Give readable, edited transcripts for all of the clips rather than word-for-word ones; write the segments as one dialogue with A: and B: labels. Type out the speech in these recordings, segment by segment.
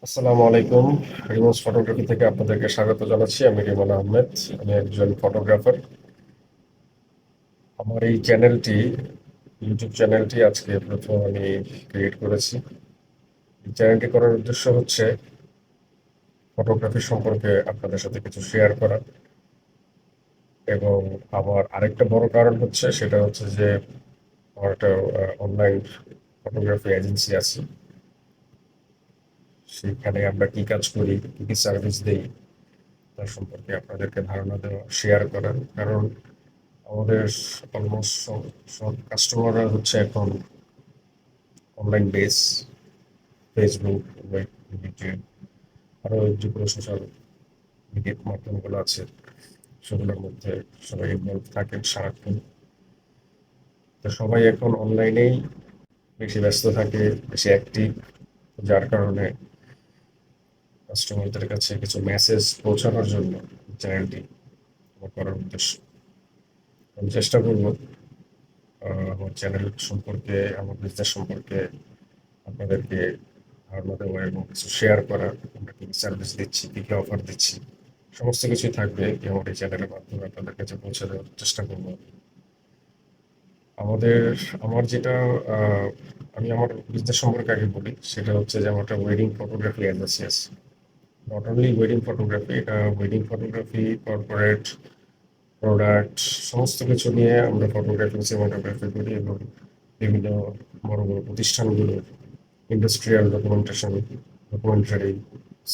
A: আসসালামু আলাইকুম। রিমোজ ফটোগ্রাফি থেকে আপনাদেরকে স্বাগত জানাচ্ছি। আমি রিমন আহমেদ। আমি একজন ফটোগ্রাফার। আমার এই চ্যানেলটি, ইউটিউব চ্যানেলটি আজকে প্রথম আমি ক্রিয়েট করেছি। এই চ্যানেলটি করার উদ্দেশ্য হচ্ছে ফটোগ্রাফি সম্পর্কে আপনাদের সাথে কিছু শেয়ার করা, এবং আমার আরেকটা বড় কারণ হচ্ছে সেটা হচ্ছে যে আমার একটা অনলাইন ফটোগ্রাফি এজেন্সি আছে। সেখানে আমরা কি কাজ করি, কি কি সার্ভিস দেই, তার সম্পর্কে আপনাদেরকে ধারণা দেওয়া, শেয়ার করা। কারণ আমাদের অলমোস্ট সব কাস্টমাররা হচ্ছে এখন অনলাইন বেস, ফেসবুক, ইউটিউব, আরও যেগুলো সোশ্যাল মিডিয়া মাধ্যমগুলো আছে সেগুলোর মধ্যে সবাই ইনভলভ থাকেন সারাক্ষণ। তো সবাই এখন অনলাইনেই বেশি ব্যস্ত থাকে, বেশি অ্যাক্টিভ, যার কারণে কাস্টমারদের কাছে কিছু মেসেজ পৌঁছানোর জন্য চ্যানেলটি আমার করার উদ্দেশ্য। আমি চেষ্টা করব আমার চ্যানেল সম্পর্কে, আমার বিজনেস সম্পর্কে আপনাদেরকে ধারণা দেওয়া এবং কিছু শেয়ার করা। আমরা কি সার্ভিস দিচ্ছি, কি কি অফার দিচ্ছি, সমস্ত কিছুই থাকবে আমার এই চ্যানেলের মাধ্যমে আপনাদের কাছে পৌঁছে দেওয়ার চেষ্টা করব। আমাদের আমার যেটা আহ, আমি আমার বিজনেস সম্পর্কে আগে বলি। সেটা হচ্ছে যে আমার একটা ওয়েডিং ফটোগ্রাফি এজেন্সি আছে। নট অনলি ওয়েডিং ফটোগ্রাফি, এটা ওয়েডিং ফটোগ্রাফি, কর্পোরেট, প্রোডাক্ট, সমস্ত কিছু নিয়ে আমরা ফটোগ্রাফি, সিনেমাটোগ্রাফি করি, এবং বিভিন্ন বড় বড় প্রতিষ্ঠানগুলো industrial documentation, documentary,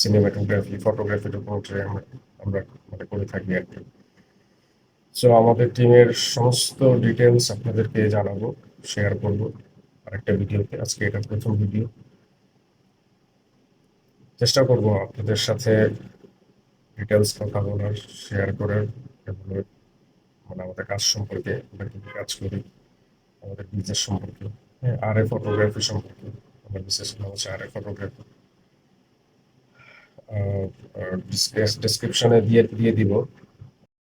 A: cinematography, photography, documentary আমরা আমরা মানে করে থাকি আর কি। সো আমাদের টিমের সমস্ত ডিটেলস আপনাদেরকে জানাবো, শেয়ার করব আরেকটা ভিডিওতে। আজকে এটা প্রথম ভিডিও। চেষ্টা করব আপনাদের সাথে ডিটেলস কথা বলার, শেয়ার করার, এবং মানে আমাদের কাজ সম্পর্কে, আমরা কি কি কাজ করি, আমাদের বিজনেস সম্পর্কে, হ্যাঁ, আর এ ফটোগ্রাফি সম্পর্কে। আমার বিশেষ নাম হচ্ছে আর এ ফটোগ্রাফি। ডেসক্রিপশনে দিয়ে দিয়ে দিব